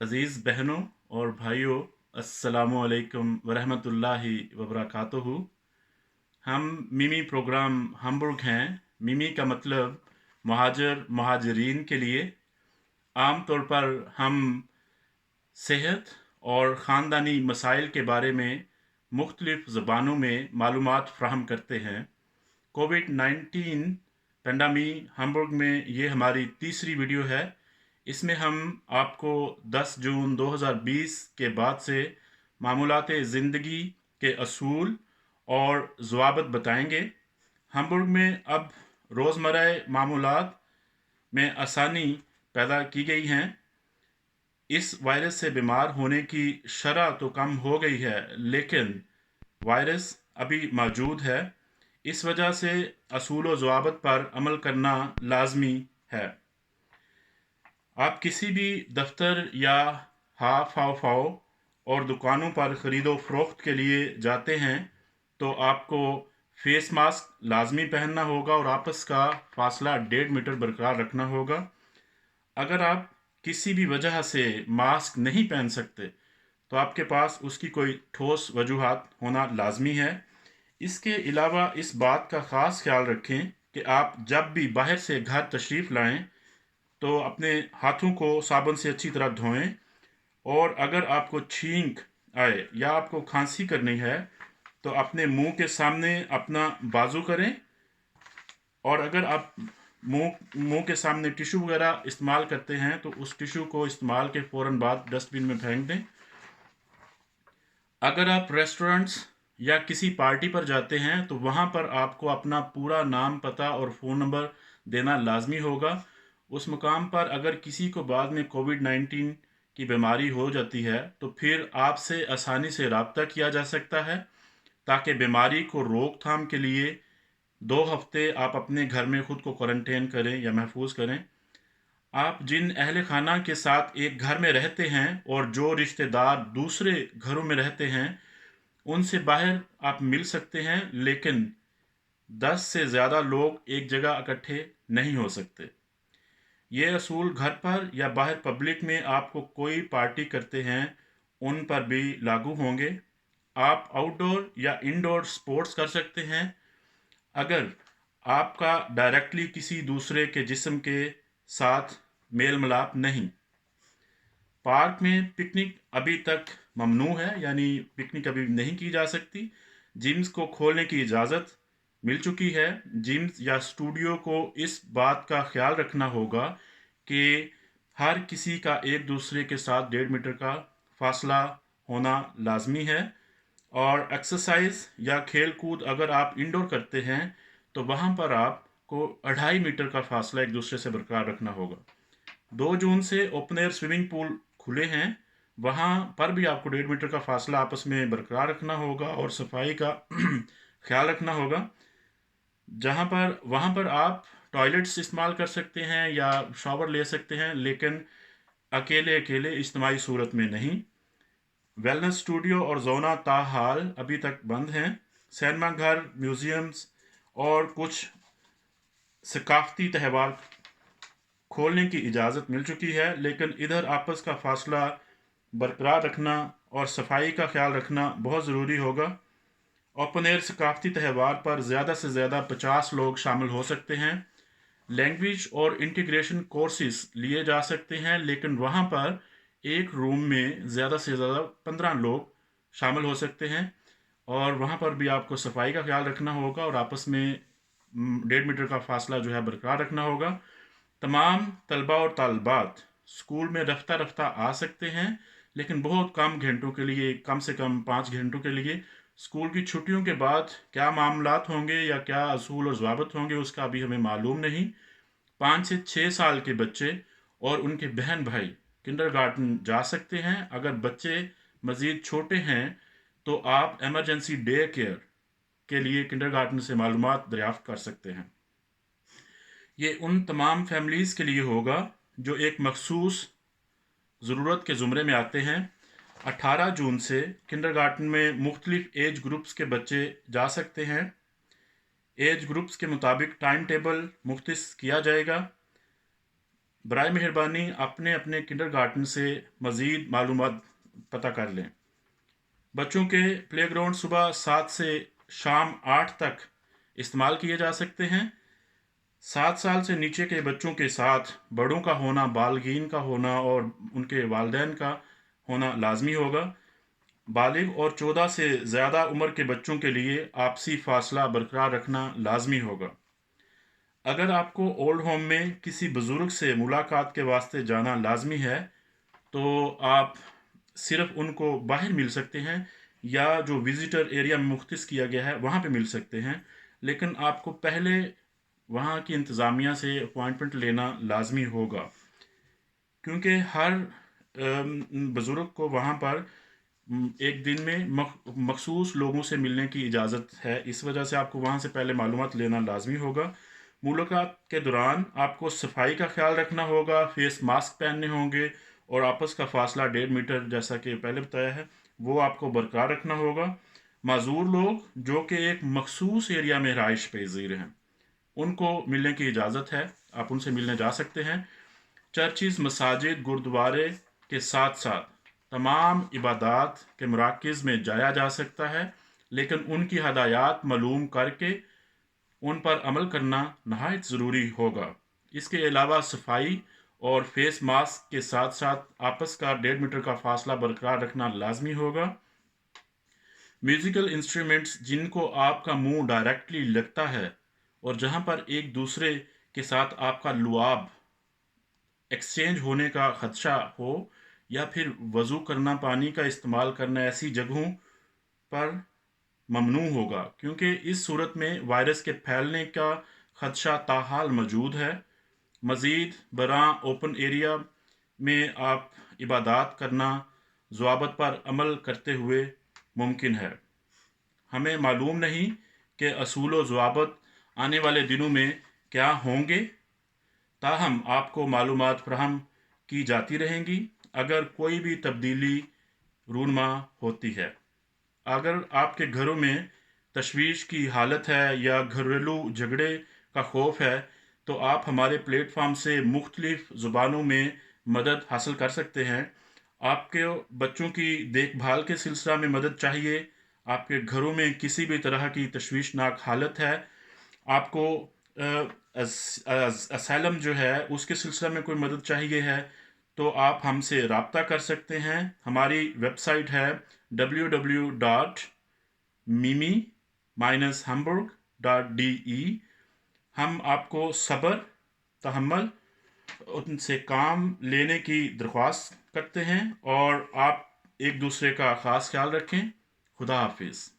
अज़ीज़ बहनों और भाइयों, अस्सलामु अलैकुम वरहमतुल्लाहि वबरकातुहू। हम मिमी प्रोग्राम हमबुर्ग हैं। मिमी का मतलब महाजरीन के लिए। आम तौर पर हम सेहत और ख़ानदानी मसाइल के बारे में मुख्तलिफ़ ज़बानों में मालूमात फ़राहम करते हैं। कोविड-19 पेंडेमिक हमबुर्ग में ये हमारी तीसरी वीडियो है। इसमें हम आपको 10 जून 2020 के बाद से मामूलात ज़िंदगी के असूल और ज़वाबित बताएंगे। हमबुर्ग में अब रोज़मर्रा मामूलात में आसानी पैदा की गई हैं। इस वायरस से बीमार होने की शरह तो कम हो गई है, लेकिन वायरस अभी मौजूद है। इस वजह से असूल व ज़वाबित पर अमल करना लाजमी है। आप किसी भी दफ्तर या हाव और दुकानों पर ख़रीदो फरोख्त के लिए जाते हैं तो आपको फेस मास्क लाजमी पहनना होगा और आपस का फासला 1.5 मीटर बरकरार रखना होगा। अगर आप किसी भी वजह से मास्क नहीं पहन सकते तो आपके पास उसकी कोई ठोस वजूहात होना लाजमी है। इसके अलावा इस बात का ख़ास ख्याल रखें कि आप जब भी बाहर से घर तशरीफ़ लाएं तो अपने हाथों को साबुन से अच्छी तरह धोएं। और अगर आपको छींक आए या आपको खांसी करनी है तो अपने मुंह के सामने अपना बाजू करें। और अगर आप मुंह के सामने टिशू वगैरह इस्तेमाल करते हैं तो उस टिशू को इस्तेमाल के फ़ौरन बाद डस्टबिन में फेंक दें। अगर आप रेस्टोरेंट्स या किसी पार्टी पर जाते हैं तो वहाँ पर आपको अपना पूरा नाम, पता और फ़ोन नंबर देना लाजमी होगा। उस मुकाम पर अगर किसी को बाद में कोविड-19 की बीमारी हो जाती है तो फिर आपसे आसानी से रब्ता किया जा सकता है। ताकि बीमारी को रोकथाम के लिए 2 हफ्ते आप अपने घर में खुद को क्वारंटाइन करें या महफूज करें। आप जिन अहल खाना के साथ एक घर में रहते हैं और जो रिश्तेदार दूसरे घरों में रहते हैं उनसे बाहर आप मिल सकते हैं, लेकिन 10 से ज़्यादा लोग एक जगह इकट्ठे नहीं हो सकते। ये असूल घर पर या बाहर पब्लिक में आपको कोई पार्टी करते हैं उन पर भी लागू होंगे। आप आउटडोर या इनडोर स्पोर्ट्स कर सकते हैं अगर आपका डायरेक्टली किसी दूसरे के जिस्म के साथ मेल मिलाप नहीं। पार्क में पिकनिक अभी तक ममनू है, यानी पिकनिक अभी नहीं की जा सकती। जिम्स को खोलने की इजाज़त मिल चुकी है। जिम्स या स्टूडियो को इस बात का ख्याल रखना होगा कि हर किसी का एक दूसरे के साथ 1.5 मीटर का फासला होना लाजमी है। और एक्सरसाइज या खेल कूद अगर आप इंडोर करते हैं तो वहाँ पर आपको 2.5 मीटर का फासला एक दूसरे से बरकरार रखना होगा। 2 जून से ओपन एयर स्विमिंग पूल खुले हैं, वहाँ पर भी आपको 1.5 मीटर का फासला आपस में बरकरार रखना होगा और सफाई का ख्याल रखना होगा। जहाँ पर वहाँ पर आप टॉयलेट्स इस्तेमाल कर सकते हैं या शावर ले सकते हैं, लेकिन अकेले अकेले इज्तिमाई सूरत में नहीं। वेलनेस स्टूडियो और जोना ताहाल अभी तक बंद हैं। सिनेमा घर, म्यूज़ियम्स और कुछ सकाफती त्यौहार खोलने की इजाज़त मिल चुकी है, लेकिन इधर आपस का फासला बरकरार रखना और सफाई का ख्याल रखना बहुत ज़रूरी होगा। ओपन एयर सकाफती त्यौहार पर ज़्यादा से ज़्यादा 50 लोग शामिल हो सकते हैं। लैंग्वेज और इंटीग्रेशन कोर्सेज लिए जा सकते हैं, लेकिन वहाँ पर एक रूम में ज़्यादा से ज़्यादा 15 लोग शामिल हो सकते हैं। और वहाँ पर भी आपको सफाई का ख्याल रखना होगा और आपस में 1.5 मीटर का फासला जो है बरकरार रखना होगा। तमाम तलबा और तालबात स्कूल में रफ्ता रफ्ता आ सकते हैं, लेकिन बहुत कम घंटों के लिए, कम से कम 5 घंटों के लिए। स्कूल की छुट्टियों के बाद क्या मामलात होंगे या क्या असूल और ज़वाबित होंगे उसका अभी हमें मालूम नहीं। 5 से 6 साल के बच्चे और उनके बहन भाई किंडरगार्टन जा सकते हैं। अगर बच्चे मज़ीद छोटे हैं तो आप एमरजेंसी डे केयर के लिए किंडरगार्टन से मालूमात दरियाफ्त कर सकते हैं। ये उन तमाम फैमिलीज़ के लिए होगा जो एक मखसूस ज़रूरत के ज़ुमरे में आते हैं। 18 जून से किंडरगार्टन में मुख्तलिफ एज ग्रुप्स के बच्चे जा सकते हैं। एज ग्रुप्स के मुताबिक टाइम टेबल मुख्तस किया जाएगा। برائے مہربانی اپنے اپنے کنڈرگارٹن سے مزید معلومات پتہ کر لیں۔ بچوں کے پلے گراؤنڈ صبح 7 سے شام 8 تک استعمال کیے جا سکتے ہیں۔ 7 سال سے نیچے کے بچوں کے ساتھ بڑوں کا ہونا، بالغین کا ہونا اور ان کے والدین کا ہونا لازمی ہوگا۔ بالغ اور 14 سے زیادہ عمر کے بچوں کے لیے آپسی فاصلہ برقرار رکھنا لازمی ہوگا۔ اگر آپ کو اولڈ ہوم میں کسی بزرگ سے ملاقات کے واسطے جانا لازمی ہے تو آپ صرف ان کو باہر مل سکتے ہیں، یا جو وزٹر ایریا میں مختص کیا گیا ہے وہاں پہ مل سکتے ہیں، لیکن آپ کو پہلے وہاں کی انتظامیہ سے اپوائنٹمنٹ لینا لازمی ہوگا، کیونکہ ہر بزرگ کو وہاں پر ایک دن میں مخصوص لوگوں سے ملنے کی اجازت ہے۔ اس وجہ سے آپ کو وہاں سے پہلے معلومات لینا لازمی ہوگا۔ ملاقات کے دوران آپ کو صفائی کا خیال رکھنا ہوگا، فیس ماسک پہننے ہوں گے اور آپس کا فاصلہ 1.5 میٹر جیسا کہ پہلے بتایا ہے وہ آپ کو برقرار رکھنا ہوگا۔ معذور لوگ جو کہ ایک مخصوص ایریا میں رہائش پذیر ہیں ان کو ملنے کی اجازت ہے، آپ ان سے ملنے جا سکتے ہیں۔ چرچز، مساجد، گردوارے کے ساتھ ساتھ تمام عبادات کے مراکز میں جایا جا سکتا ہے، لیکن ان کی ہدایات معلوم کر کے ان پر عمل کرنا نہایت ضروری ہوگا۔ اس کے علاوہ صفائی اور فیس ماسک کے ساتھ ساتھ آپس کا 1.5 میٹر کا فاصلہ برقرار رکھنا لازمی ہوگا۔ میوزیکل انسٹرومنٹس جن کو آپ کا منہ ڈائریکٹلی لگتا ہے اور جہاں پر ایک دوسرے کے ساتھ آپ کا لعاب ایکسچینج ہونے کا خدشہ ہو، یا پھر وضو کرنا، پانی کا استعمال کرنا ایسی جگہوں پر ممنوع ہوگا، کیونکہ اس صورت میں وائرس کے پھیلنے کا خدشہ تاحال موجود ہے۔ مزید برآں اوپن ایریا میں آپ عبادات کرنا ضوابط پر عمل کرتے ہوئے ممکن ہے۔ ہمیں معلوم نہیں کہ اصول و ضوابط آنے والے دنوں میں کیا ہوں گے، تاہم آپ کو معلومات فراہم کی جاتی رہیں گی اگر کوئی بھی تبدیلی رونما ہوتی ہے۔ اگر آپ کے گھروں میں تشویش کی حالت ہے یا گھریلو جھگڑے کا خوف ہے تو آپ ہمارے پلیٹ فارم سے مختلف زبانوں میں مدد حاصل کر سکتے ہیں۔ آپ کے بچوں کی دیکھ بھال کے سلسلہ میں مدد چاہیے، آپ کے گھروں میں کسی بھی طرح کی تشویشناک حالت ہے، آپ کو اسائلم جو ہے اس کے سلسلہ میں کوئی مدد چاہیے ہے، تو آپ ہم سے رابطہ کر سکتے ہیں۔ ہماری ویب سائٹ ہے www.mimi-hamburg.de۔ ہم آپ کو صبر، تحمل، ان سے کام لینے کی درخواست کرتے ہیں، اور آپ ایک دوسرے کا خاص خیال رکھیں۔ خدا حافظ۔